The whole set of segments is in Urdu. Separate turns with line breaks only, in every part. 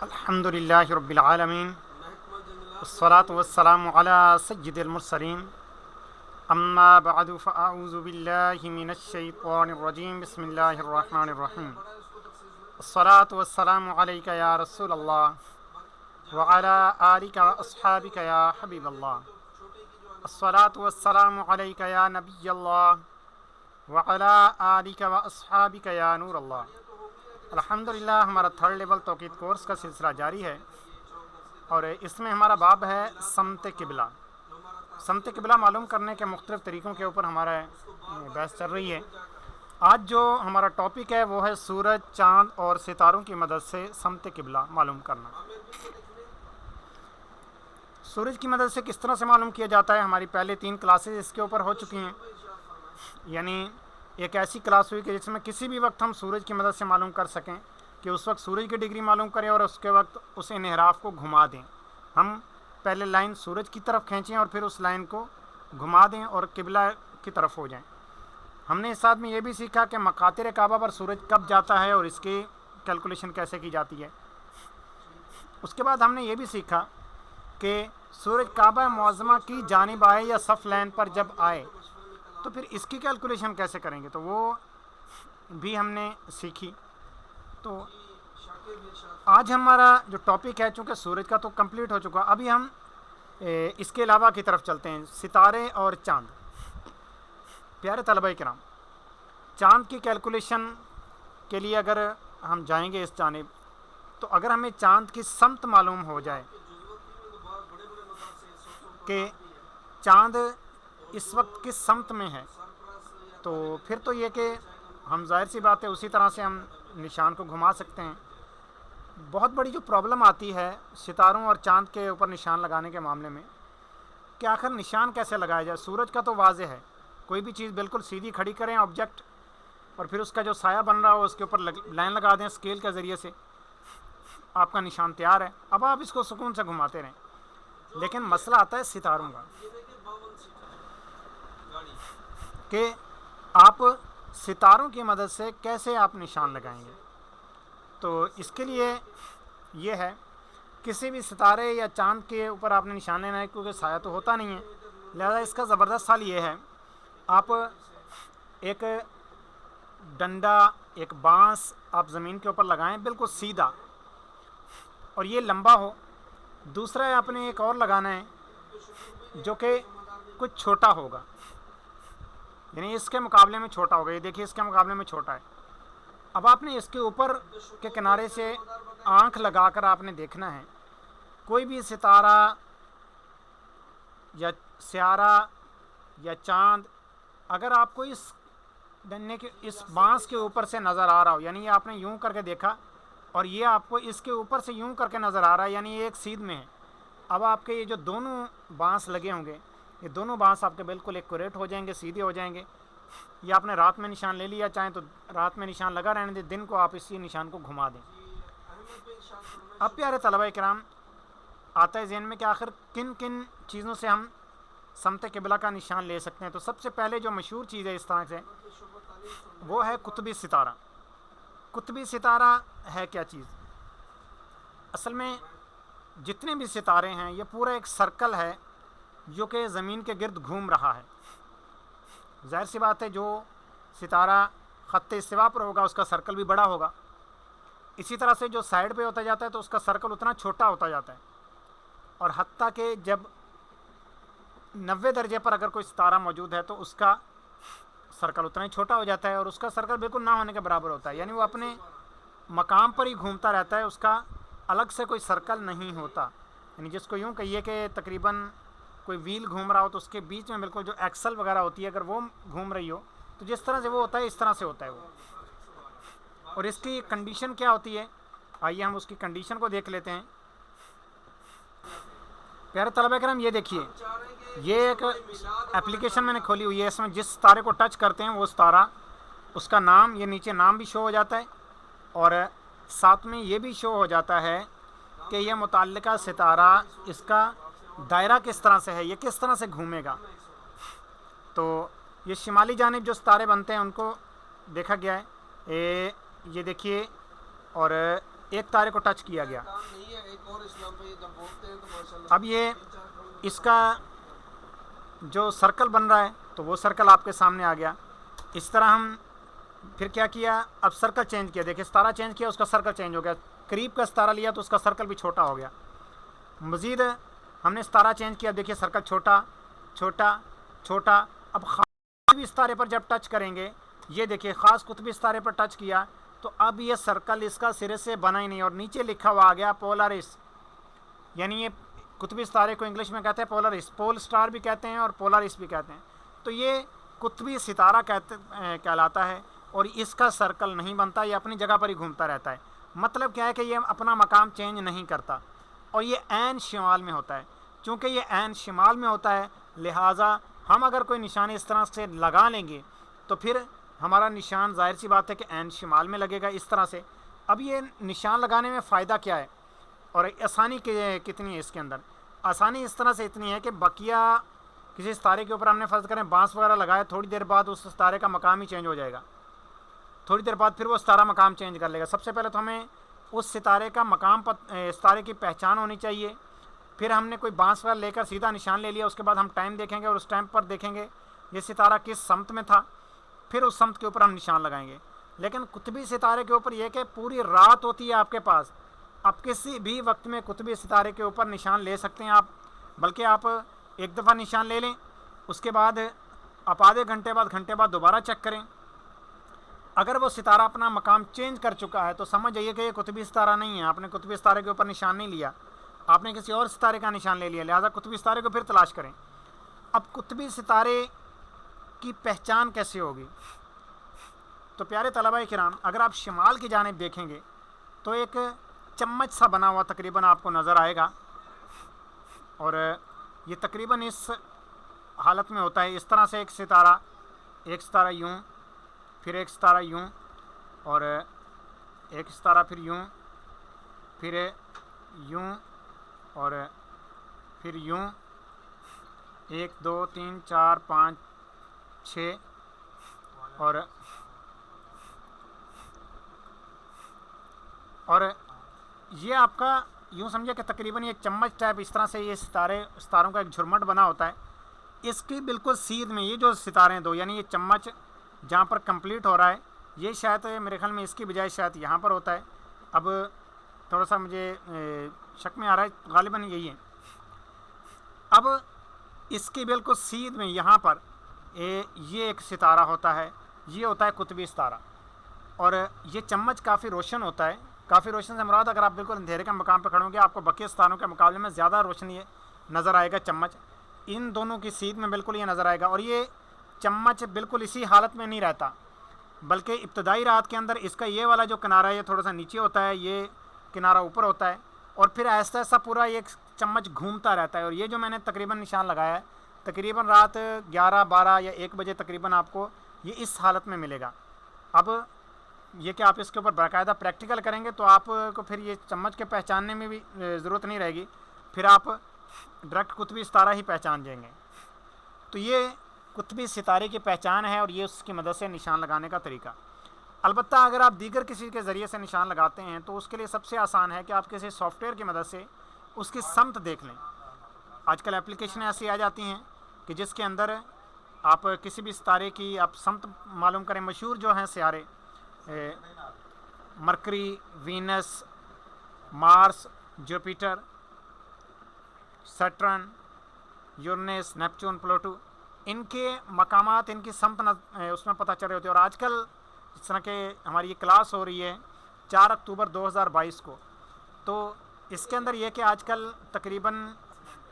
الحمدللہ رب العالمین والصلاة والسلام علی سید المرسلین اما بعد فاعوذ باللہ من الشیطان الرجیم بسم اللہ الرحمن الرحیم الصلاة والسلام علیک یا رسول اللہ وعلی آلک واصحابک یا حبیب اللہ الصلاة والسلام علیک یا نبی اللہ وعلی آلک واصحابک یا نور اللہ۔ الحمدللہ ہمارا تھرڈ لیول توقید کورس کا سلسلہ جاری ہے اور اس میں ہمارا باب ہے سمت قبلہ۔ سمت قبلہ معلوم کرنے کے مختلف طریقوں کے اوپر ہمارا بحث چل رہی ہے۔ آج جو ہمارا ٹاپک ہے وہ ہے سورج، چاند اور ستاروں کی مدد سے سمت قبلہ معلوم کرنا۔ سورج کی مدد سے کس طرح سے معلوم کیا جاتا ہے، ہماری پہلے 3 کلاسز اس کے اوپر ہو چکی ہیں، یعنی ایک ایسی کلاس ہوئی کہ جس میں کسی بھی وقت ہم سورج کی مدد سے معلوم کر سکیں کہ اس وقت سورج کی ڈگری معلوم کریں اور اس کے وقت اس انحراف کو گھما دیں۔ ہم پہلے لائن سورج کی طرف کھینچیں اور پھر اس لائن کو گھما دیں اور قبلہ کی طرف ہو جائیں۔ ہم نے اس ساتھ میں یہ بھی سیکھا کہ مقاطر کعبہ پر سورج کب جاتا ہے اور اس کی کیلکولیشن کیسے کی جاتی ہے۔ اس کے بعد ہم نے یہ بھی سیکھا کہ سورج کعبہ معظمہ کی جانب آئے یا صف لائن پر جب آئے تو پھر اس کی کیلکولیشن کیسے کریں گے، تو وہ بھی ہم نے سیکھی۔ تو آج ہمارا جو ٹاپک ہے، چونکہ سورج کا تو کمپلیٹ ہو چکا، ابھی ہم اس کے علاوہ کی طرف چلتے ہیں، ستارے اور چاند۔ پیارے طلبہ کرام، چاند کی کیلکولیشن کے لیے اگر ہم جائیں گے اس جانب، تو اگر ہمیں چاند کی سمت معلوم ہو جائے کہ چاند اس وقت کس سمت میں ہے، تو پھر تو یہ کہ ہم ظاہر سی بات ہے اسی طرح سے ہم نشان کو گھما سکتے ہیں۔ بہت بڑی جو پرابلم آتی ہے ستاروں اور چاند کے اوپر نشان لگانے کے معاملے میں کہ آخر نشان کیسے لگایا جائے۔ سورج کا تو واضح ہے، کوئی بھی چیز بالکل سیدھی کھڑی کریں آبجیکٹ اور پھر اس کا جو سایہ بن رہا ہو اس کے اوپر لائن لگا دیں اسکیل کے ذریعے سے، آپ کا نشان تیار ہے۔ اب آپ اس کو سکون سے گھماتے رہیں، لیکن مسئلہ آتا ہے ستاروں کا کہ آپ ستاروں کی مدد سے کیسے آپ نشان لگائیں گے۔ تو اس کے لیے یہ ہے، کسی بھی ستارے یا چاند کے اوپر آپ نے نشان لینا ہے، کیونکہ سایہ تو ہوتا نہیں ہے، لہذا اس کا زبردست حل یہ ہے، آپ ایک ڈنڈا، ایک بانس آپ زمین کے اوپر لگائیں بالکل سیدھا، اور یہ لمبا ہو۔ دوسرا آپ نے ایک اور لگانا ہے جو کہ کچھ چھوٹا ہوگا، یعنی اس کے مقابلے میں چھوٹا ہوگا۔ یہ دیکھیے اس کے مقابلے میں چھوٹا ہے۔ اب آپ نے اس کے اوپر کے کنارے سے آنکھ لگا کر آپ نے دیکھنا ہے، کوئی بھی ستارہ یا سیارہ یا چاند اگر آپ کو اس ڈنڈے کے اس بانس کے اوپر سے نظر آ رہا ہو، یعنی یہ آپ نے یوں کر کے دیکھا اور یہ آپ کو اس کے اوپر سے یوں کر کے نظر آ رہا ہے، یعنی یہ ایک سیدھ میں ہے۔ اب آپ کے یہ جو دونوں بانس لگے ہوں گے، یہ دونوں بانس آپ کے بالکل ایکوریٹ ہو جائیں گے، سیدھے ہو جائیں گے۔ یہ آپ نے رات میں نشان لے لیا، چاہیں تو رات میں نشان لگا رہنے دیں، دن کو آپ اسی نشان کو گھما دیں۔ اب پیارے طلبہ کرام، آتا ہے ذہن میں کہ آخر کن کن چیزوں سے ہم سمت قبلہ کا نشان لے سکتے ہیں۔ تو سب سے پہلے جو مشہور چیز ہے اس طرح سے، وہ ہے قطبی ستارہ۔ قطبی ستارہ ہے کیا چیز؟ اصل میں جتنے بھی ستارے ہیں یہ پورا ایک سرکل ہے جو کہ زمین کے گرد گھوم رہا ہے۔ ظاہر سی بات ہے جو ستارہ خط استوا پر ہوگا اس کا سرکل بھی بڑا ہوگا، اسی طرح سے جو سائڈ پہ ہوتا جاتا ہے تو اس کا سرکل اتنا چھوٹا ہوتا جاتا ہے، اور حتیٰ کہ جب 90 درجے پر اگر کوئی ستارہ موجود ہے تو اس کا سرکل اتنا ہی چھوٹا ہو جاتا ہے، اور اس کا سرکل بالکل نہ ہونے کے برابر ہوتا ہے، یعنی وہ اپنے مقام پر ہی گھومتا رہتا ہے، اس کا الگ سے کوئی سرکل نہیں ہوتا۔ یعنی جس کو یوں کہیے کہ تقریباً کوئی ویل گھوم رہا ہو تو اس کے بیچ میں بالکل جو ایکسل وغیرہ ہوتی ہے اگر وہ گھوم رہی ہو تو جس طرح سے وہ ہوتا ہے اس طرح سے ہوتا ہے وہ۔ اور اس کی کنڈیشن کیا ہوتی ہے، آئیے ہم اس کی کنڈیشن کو دیکھ لیتے ہیں۔ پیارے طلبہ کرام، یہ دیکھیے، یہ ایک اپلیکیشن میں نے کھولی ہوئی ہے، اس میں جس ستارے کو ٹچ کرتے ہیں وہ ستارہ، اس کا نام، یہ نیچے نام بھی شو ہو جاتا ہے، اور ساتھ میں یہ بھی شو ہو جاتا ہے کہ یہ متعلقہ ستارہ، اس کا دائرہ کس طرح سے ہے، یہ کس طرح سے گھومے گا۔ تو یہ شمالی جانب جو ستارے بنتے ہیں ان کو دیکھا گیا ہے، یہ دیکھیے، اور ایک تارے کو ٹچ کیا گیا.
کام نہیں ہے. ایک اور اسلام پہ جب بولتے ہیں تو ماشاءاللہ
اب یہ اس کا جو سرکل بن رہا ہے تو وہ سرکل آپ کے سامنے آ گیا. اس طرح ہم پھر کیا کیا, اب سرکل چینج کیا, دیکھیں ستارہ چینج کیا, اس کا سرکل چینج ہو گیا. قریب کا ستارہ لیا تو اس کا سرکل بھی چھوٹا ہو گیا. مزید ہم نے ستارہ چینج کیا, دیکھیے سرکل چھوٹا چھوٹا چھوٹا. اب خاص قطبی ستارے پر جب ٹچ کریں گے, یہ دیکھیے خاص قطبی ستارے پر ٹچ کیا تو اب یہ سرکل اس کا سرے سے بنا ہی نہیں, اور نیچے لکھا ہوا آ گیا پولارس. یعنی یہ قطبی ستارے کو انگلش میں کہتے ہیں پولارس, پول سٹار بھی کہتے ہیں اور پولارس بھی کہتے ہیں. تو یہ قطبی ستارہ کہلاتا ہے, اور اس کا سرکل نہیں بنتا, یہ اپنی جگہ پر ہی گھومتا رہتا ہے. مطلب کیا ہے کہ یہ اپنا مقام چینج نہیں کرتا, اور یہ عین شمال میں ہوتا ہے. چونکہ یہ عین شمال میں ہوتا ہے لہٰذا ہم اگر کوئی نشان اس طرح سے لگا لیں گے تو پھر ہمارا نشان ظاہر سی بات ہے کہ عین شمال میں لگے گا اس طرح سے. اب یہ نشان لگانے میں فائدہ کیا ہے اور آسانی کتنی ہے اس کے اندر؟ آسانی اس طرح سے اتنی ہے کہ بقیہ کسی ستارے کے اوپر ہم نے فرض کریں بانس وغیرہ لگائے, تھوڑی دیر بعد اس ستارے کا مقام ہی چینج ہو جائے گا. تھوڑی دیر بعد پھر وہ ستارہ مقام چینج کر لے گا. سب سے پہلے تو ہمیں اس ستارے کا مقام ستارے کی پہچان ہونی چاہیے. پھر ہم نے کوئی بانس وغیرہ لے کر سیدھا نشان لے لیا, اس کے بعد ہم ٹائم دیکھیں گے اور اس ٹائم پر دیکھیں گے یہ ستارہ کس سمت میں تھا, پھر اس سمت کے اوپر ہم نشان لگائیں گے. لیکن قطبی ستارے کے اوپر یہ کہ پوری رات ہوتی ہے آپ کے پاس, آپ کسی بھی وقت میں قطبی ستارے کے اوپر نشان لے سکتے ہیں آپ. بلکہ آپ ایک دفعہ نشان لے لیں, اس کے بعد آپ آدھے گھنٹے بعد دوبارہ چیک کریں. اگر وہ ستارہ اپنا مقام چینج کر چکا ہے تو سمجھ جائیے کہ یہ قطبی ستارہ نہیں ہے, آپ نے قطبی ستارے کے اوپر نشان نہیں لیا, آپ نے کسی اور ستارے کا نشان لے لیا. لہٰذا قطبی ستارے کو پھر تلاش کریں. اب قطبی ستارے کی پہچان کیسے ہوگی؟ تو پیارے طلباء کرام, اگر آپ شمال کی جانب دیکھیں گے تو ایک چمچ سا بنا ہوا تقریباً آپ کو نظر آئے گا, اور یہ تقریباً اس حالت میں ہوتا ہے اس طرح سے. ایک ستارہ یوں, پھر ایک ستارہ یوں, اور ایک ستارہ پھر یوں, پھر یوں, اور پھر یوں, 1 2 3 4 5 6, اور یہ آپ کا یوں سمجھے کہ تقریباً یہ چمچ ٹائپ اس طرح سے یہ ستاروں کا ایک جھرمٹ بنا ہوتا ہے. اس کی بالکل سیدھ میں یہ جو ستارے ہیں دو, یعنی یہ چمچ جہاں پر کمپلیٹ ہو رہا ہے, یہ شاید میرے خیال میں اس کی بجائے شاید یہاں پر ہوتا ہے. اب تھوڑا سا مجھے شک میں آ رہا ہے, غالباً یہی ہے. اب اس کی بالکل سیدھ میں یہاں پر یہ ایک ستارہ ہوتا ہے, یہ ہوتا ہے قطبی ستارہ. اور یہ چمچ کافی روشن ہوتا ہے. کافی روشن سے مراد اگر آپ بالکل اندھیرے کے مقام پہ کھڑے ہوں گے آپ کو بقیہ ستاروں کے مقابلے میں زیادہ روشنی نظر آئے گا چمچ. ان دونوں کی سیدھ میں بالکل یہ نظر آئے گا. اور یہ چمچ بالکل اسی حالت میں نہیں رہتا, بلکہ ابتدائی رات کے اندر اس کا یہ والا جو کنارہ ہے یہ تھوڑا سا نیچے ہوتا ہے, یہ کنارہ اوپر ہوتا ہے, اور پھر ایسا ایسا پورا یہ چمچ گھومتا رہتا ہے. اور یہ جو میں نے تقریباً نشان لگایا ہے تقریباً رات 11 12 یا 1 بجے تقریباً آپ کو یہ اس حالت میں ملے گا. اب یہ کہ آپ اس کے اوپر باقاعدہ پریکٹیکل کریں گے تو آپ کو پھر یہ چمچ کے پہچاننے میں بھی ضرورت نہیں رہے گی, پھر آپ ڈائریکٹ قطبی ستارہ ہی پہچان جائیں گے. تو یہ قطبی ستارے کی پہچان ہے, اور یہ اس کی مدد سے نشان لگانے کا طریقہ. البتہ اگر آپ دیگر کسی کے ذریعے سے نشان لگاتے ہیں تو اس کے لیے سب سے آسان ہے کہ آپ کسی سافٹ ویئر کی مدد سے اس کی سمت دیکھ لیں. آج کل اپلیکیشنیں ایسی آ جاتی ہیں کہ جس کے اندر آپ کسی بھی ستارے کی آپ سمت معلوم کریں. مشہور جو ہیں سیارے مرکری, وینس, مارس, جوپیٹر, سیٹرن, یورینس, نیپچون, پلوٹو, ان کے مقامات ان کی سمت اس میں پتہ چل رہے ہوتے ہیں. اور آج کل جس طرح کہ ہماری یہ کلاس ہو رہی ہے 4 اکتوبر 2022 کو, تو اس کے اندر یہ کہ آج کل تقریباً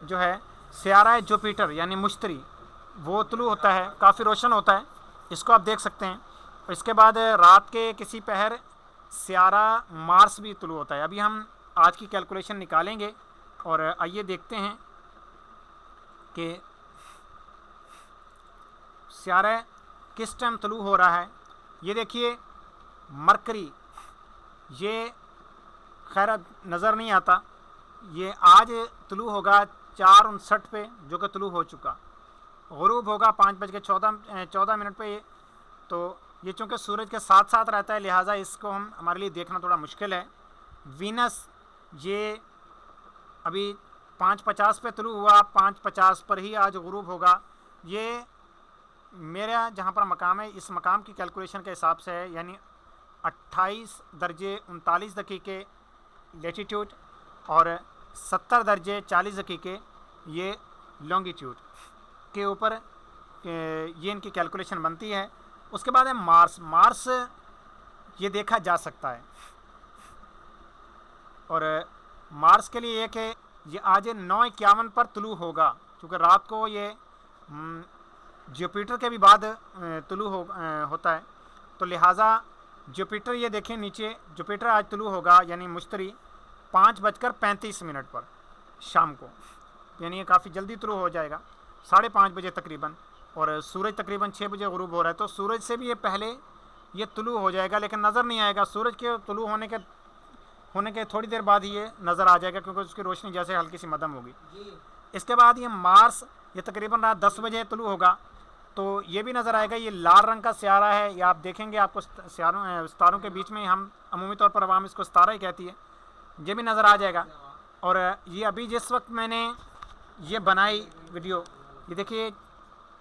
جو ہے سیارہ جوپیٹر یعنی مشتری وہ طلوع ہوتا ہے, کافی روشن ہوتا ہے, اس کو آپ دیکھ سکتے ہیں. اور اس کے بعد رات کے کسی پہر سیارہ مارس بھی طلوع ہوتا ہے. ابھی ہم آج کی کیلکولیشن نکالیں گے اور آئیے دیکھتے ہیں کہ سیارہ کس ٹائم طلوع ہو رہا ہے. یہ دیکھیے مرکری, یہ خیر نظر نہیں آتا, یہ آج طلوع ہوگا 4:59 پہ جو کہ طلوع ہو چکا. غروب ہوگا 5:14 پہ. تو یہ چونکہ سورج کے ساتھ ساتھ رہتا ہے لہٰذا اس کو ہمارے لیے دیکھنا تھوڑا مشکل ہے. وینس یہ ابھی 5:50 پہ طلوع ہوا، 5:50 پر ہی آج غروب ہوگا. یہ میرا جہاں پر مقام ہے اس مقام کی کیلکولیشن کے حساب سے ہے، یعنی 28 درجے 39 دقیقے لیٹیٹیوڈ اور 70 درجے 40 دقیقے یہ لانگیٹیوڈ کے اوپر یہ ان کی کیلکولیشن بنتی ہے. اس کے بعد ہے مارس یہ دیکھا جا سکتا ہے، اور مارس کے لیے یہ کہ یہ آج 9:51 پر طلوع ہوگا، کیونکہ رات کو یہ جوپیٹر کے بھی بعد طلوع ہوتا ہے، تو لہٰذا جوپیٹر یہ دیکھیں نیچے، جوپیٹر آج طلوع ہوگا یعنی مشتری 5:35 پر شام کو، یعنی یہ کافی جلدی طلوع ہو جائے گا 5:30 بجے تقریباً، اور سورج تقریباً 6 بجے غروب ہو رہا ہے، تو سورج سے بھی یہ پہلے یہ طلوع ہو جائے گا، لیکن نظر نہیں آئے گا. سورج کے طلوع ہونے کے تھوڑی دیر بعد ہی یہ نظر آ جائے گا، کیونکہ اس کی روشنی جیسے ہلکی سی مدھم ہوگی. اس کے بعد یہ مارس یہ تقریباً رات 10 بجے طلوع ہوگا، تو یہ بھی نظر آئے گا. یہ لال رنگ کا سیارہ ہے، یہ آپ دیکھیں گے آپ کو ستاروں کے بیچ میں ہم عمومی طور پر عوام اس کو ستارہ ہی کہتی ہے، یہ بھی نظر آ جائے گا. اور یہ ابھی جس وقت میں نے یہ بنائی ویڈیو، یہ دیکھیے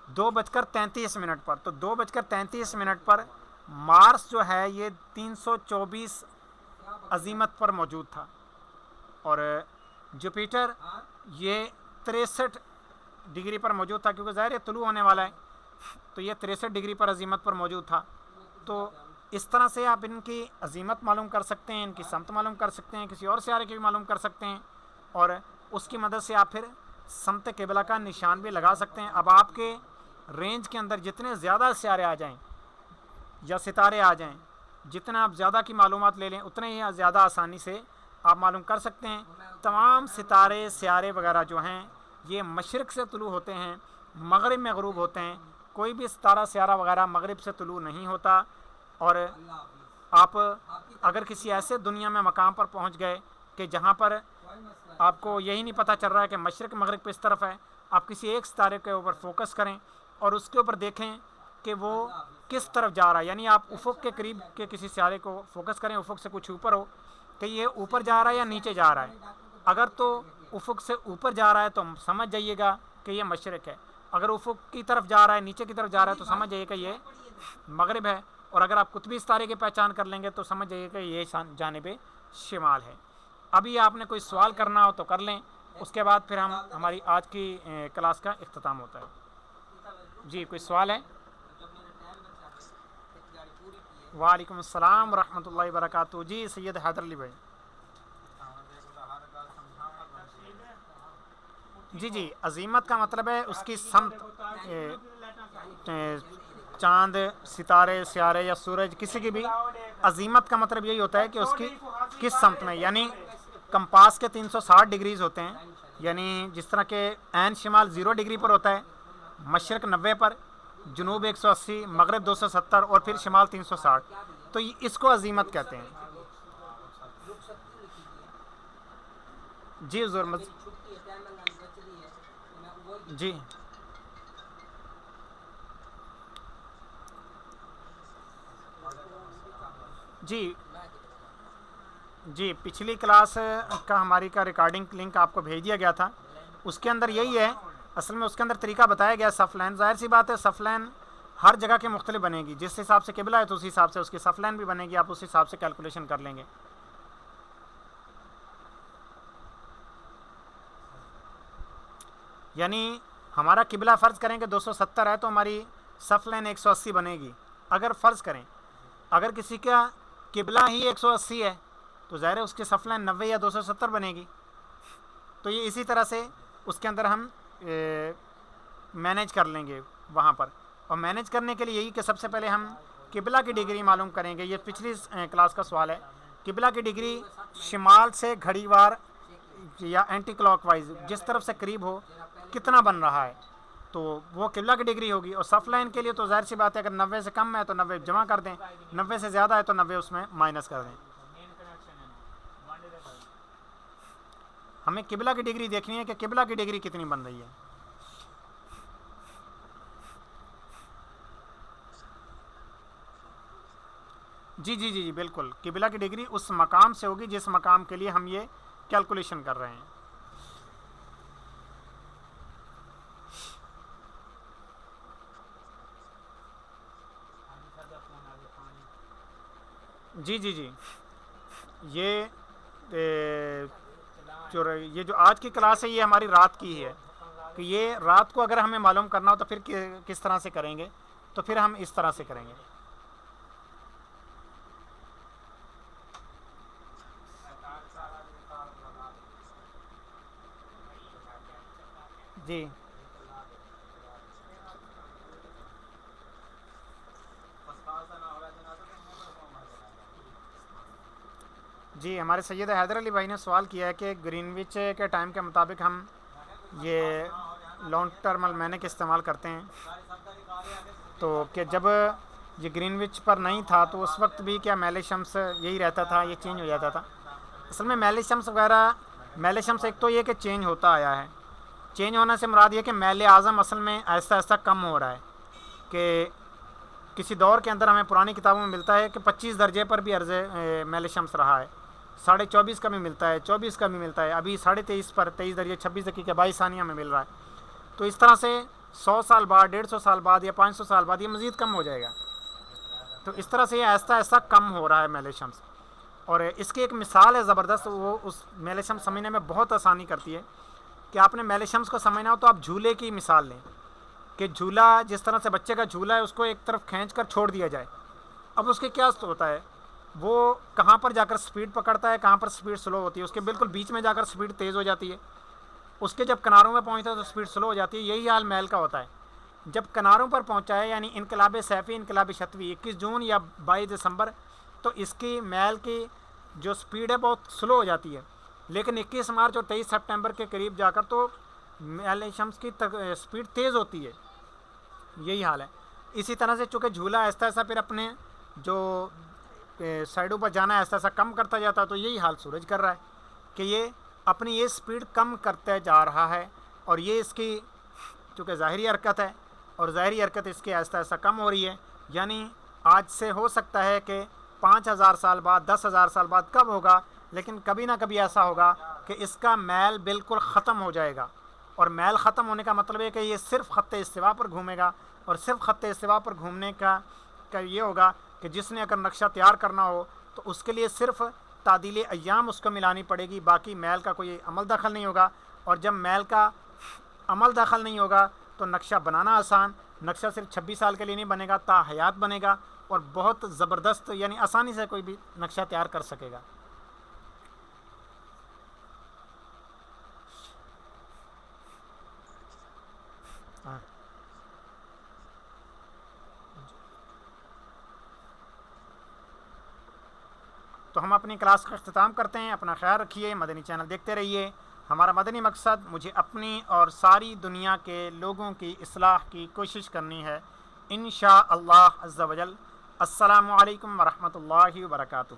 2:33 پر، تو 2:33 پر مارس جو ہے یہ 324 عظیمت پر موجود تھا، اور جوپیٹر یہ 63 ڈگری پر موجود تھا، کیونکہ ظاہر ہے طلوع ہونے والا ہے، تو یہ 63 ڈگری پر عظیمت پر موجود تھا. تو اس طرح سے آپ ان کی عظیمت معلوم کر سکتے ہیں، ان کی سمت معلوم کر سکتے ہیں، کسی اور سیارے کی بھی معلوم کر سکتے ہیں، اور اس کی مدد سے آپ پھر سمت قبلہ کا نشان بھی لگا سکتے ہیں. اب آپ کے رینج کے اندر جتنے زیادہ سیارے آ جائیں یا ستارے آ جائیں، جتنا آپ زیادہ کی معلومات لے لیں اتنے ہی زیادہ آسانی سے آپ معلوم کر سکتے ہیں. تمام ستارے سیارے وغیرہ جو ہیں یہ مشرق سے طلوع ہوتے ہیں، مغرب میں غروب ہوتے ہیں. کوئی بھی ستارہ سیارہ وغیرہ مغرب سے طلوع نہیں ہوتا. اور آپ اگر کسی ایسے دنیا میں مقام پر پہنچ گئے کہ جہاں پر آپ کو یہی نہیں پتہ چل رہا ہے کہ مشرق مغرب کس طرف ہے، آپ کسی ایک ستارے کے اوپر فوکس کریں اور اس کے اوپر دیکھیں کہ وہ کس طرف جا رہا ہے. یعنی آپ افق کے قریب کے کسی سیارے کو فوکس کریں، افق سے کچھ اوپر ہو، کہ یہ اوپر جا رہا ہے یا نیچے جا رہا ہے. اگر تو افق سے اوپر جا رہا ہے تو سمجھ جائیے گا کہ یہ مشرق ہے. اگر افق کی طرف جا رہا ہے، نیچے کی طرف جا رہا ہے، تو سمجھ جائیے کہ یہ مغرب ہے. اور اگر آپ قطبی ستارے کی پہچان کر لیں گے تو سمجھ جائیے کہ یہ جانب شمال ہے. ابھی آپ نے کوئی سوال کرنا ہو تو کر لیں، اس کے بعد پھر ہماری آج کی کلاس کا اختتام ہوتا ہے. جی کوئی سوال ہے؟ وعلیکم السلام ورحمۃ اللہ وبرکاتہ. جی سید حیدر علی بھائی. جی عظیمت کا مطلب ہے اس کی سمت. چاند، ستارے، سیارے یا سورج کسی کی بھی عظیمت کا مطلب یہی ہوتا ہے کہ اس کی کس سمت میں. یعنی کمپاس کے 360 ڈگریز ہوتے ہیں، یعنی جس طرح کہ عین شمال 0 ڈگری پر ہوتا ہے، مشرق 90 پر، جنوب 180، مغرب 270 اور پھر شمال 360، تو اس کو عظیمت کہتے ہیں. جی حضور جی جی جی پچھلی کلاس کا ہماری کا ریکارڈنگ لنک آپ کو بھیج دیا گیا تھا. اس کے اندر یہی ہے، اصل میں اس کے اندر طریقہ بتایا گیا صف لائن. ظاہر سی بات ہے صف لائن ہر جگہ کے مختلف بنے گی، جس حساب سے قبلہ ہے تو اسی حساب سے اس کی صف لائن بھی بنے گی، آپ اس حساب سے کیلکولیشن کر لیں گے. یعنی ہمارا قبلہ فرض کریں کہ 270 ہے تو ہماری صف لائن 180 بنے گی. اگر فرض کریں اگر کسی کا قبلہ ہی 180 ہے تو ظاہر ہے اس کی صف لائن 90 یا 270 بنے گی. تو یہ اسی طرح سے اس کے اندر ہم مینیج کر لیں گے وہاں پر. اور مینیج کرنے کے لیے یہی کہ سب سے پہلے ہم قبلہ کی ڈگری معلوم کریں گے. یہ پچھلی کلاس کا سوال ہے. قبلہ کی ڈگری شمال سے گھڑی وار یا اینٹی کلاک وائز جس طرف سے قریب ہو کتنا بن رہا ہے تو وہ قبلہ کی ڈگری ہوگی. اور صف لائن کے لیے تو ظاہر سی بات ہے اگر 90 سے کم ہے تو 90 جمع کر دیں، 90 سے زیادہ ہے تو 90 اس میں مائنس کر دیں. ہمیں قبلہ کی ڈگری دیکھنی ہے کہ قبلہ کی ڈگری کتنی بن رہی ہے. جی جی جی جی بالکل، قبلہ کی ڈگری اس مقام سے ہوگی جس مقام کے لیے ہم یہ کیلکولیشن کر رہے ہیں. جی جی جی یہ یہ جو آج کی کلاس ہے یہ ہماری رات کی ہے، کہ یہ رات کو اگر ہمیں معلوم کرنا ہو تو پھر کس طرح سے کریں گے، تو پھر ہم اس طرح سے کریں گے. جی جی ہمارے سید حیدر علی بھائی نے سوال کیا ہے کہ گرینوچ کے ٹائم کے مطابق ہم یہ لانگ ٹرمل مینک استعمال کرتے ہیں، تو کہ جب یہ گرینوچ پر نہیں تھا تو اس وقت بھی کیا میل شمس یہی رہتا تھا، یہ چینج ہو جاتا تھا؟ اصل میں میل شمس وغیرہ، میل شمس ایک تو یہ کہ چینج ہوتا آیا ہے، چینج ہونے سے مراد یہ کہ میل اعظم اصل میں ایسا ایسا کم ہو رہا ہے کہ کسی دور کے اندر ہمیں پرانی کتابوں میں ملتا ہے کہ 25 درجے پر بھی عرض میل شمس رہا ہے، 24.5 کا بھی ملتا ہے، 24 کا بھی ملتا ہے، ابھی 23.5 پر 23 درجے 26 دقیقے 22 ثانیہ میں مل رہا ہے. تو اس طرح سے 100 سال بعد، 150 سال بعد یا 500 سال بعد یہ مزید کم ہو جائے گا. تو اس طرح سے یہ ایسا ایسا کم ہو رہا ہے میل شمس. اور اس کی ایک مثال ہے زبردست، وہ اس میل شمس سمجھنے میں بہت آسانی کرتی ہے کہ آپ نے میل شمس کو سمجھنا ہو تو آپ جھولے کی مثال لیں کہ جھولا جس طرح سے بچے کا جھولا ہے اس کو ایک طرف کھینچ کر چھوڑ دیا جائے. اب اس کے کیا ہوتا ہے، وہ کہاں پر جا کر سپیڈ پکڑتا ہے، کہاں پر سپیڈ سلو ہوتی ہے، اس کے بالکل بیچ میں جا کر سپیڈ تیز ہو جاتی ہے، اس کے جب کناروں میں پہنچتا ہے تو سپیڈ سلو ہو جاتی ہے. یہی حال میل کا ہوتا ہے، جب کناروں پر پہنچا ہے یعنی انقلاب سیفی، انقلاب شتوی 21 جون یا 22 دسمبر، تو اس کی میل کی جو سپیڈ ہے بہت سلو ہو جاتی ہے. لیکن 21 مارچ اور 23 سپٹمبر کے قریب جا کر تو میل شمس کی سپیڈ تیز ہوتی ہے. یہی حال ہے. اسی طرح سے چونکہ جھولا ایسا ایسا پھر اپنے جو سائڈوں پر جانا ہے ایسا ایسا کم کرتا جاتا ہے، تو یہی حال سورج کر رہا ہے کہ یہ اپنی یہ سپیڈ کم کرتے جا رہا ہے. اور یہ اس کی چونکہ ظاہری حرکت ہے اور ظاہری حرکت اس کی ایسا ایسا کم ہو رہی ہے، یعنی آج سے ہو سکتا ہے کہ 5000 سال بعد، 10,000 سال بعد کب ہوگا، لیکن کبھی نہ کبھی ایسا ہوگا کہ اس کا میل بالکل ختم ہو جائے گا. اور میل ختم ہونے کا مطلب ہے کہ یہ صرف خط استوا پر گھومے گا، اور صرف خط استوا پر گھومنے کا یہ ہوگا کہ جس نے اگر نقشہ تیار کرنا ہو تو اس کے لیے صرف تعدیل ایام اس کو ملانی پڑے گی، باقی میل کا کوئی عمل دخل نہیں ہوگا. اور جب میل کا عمل دخل نہیں ہوگا تو نقشہ بنانا آسان، نقشہ صرف 26 سال کے لیے نہیں بنے گا، تا حیات بنے گا اور بہت زبردست، یعنی آسانی سے کوئی بھی نقشہ تیار کر سکے گا. تو ہم اپنی کلاس کا اختتام کرتے ہیں. اپنا خیال رکھیے، مدنی چینل دیکھتے رہیے. ہمارا مدنی مقصد مجھے اپنی اور ساری دنیا کے لوگوں کی اصلاح کی کوشش کرنی ہے انشاء اللہ عز و جل. السلام علیکم ورحمۃ اللہ وبرکاتہ.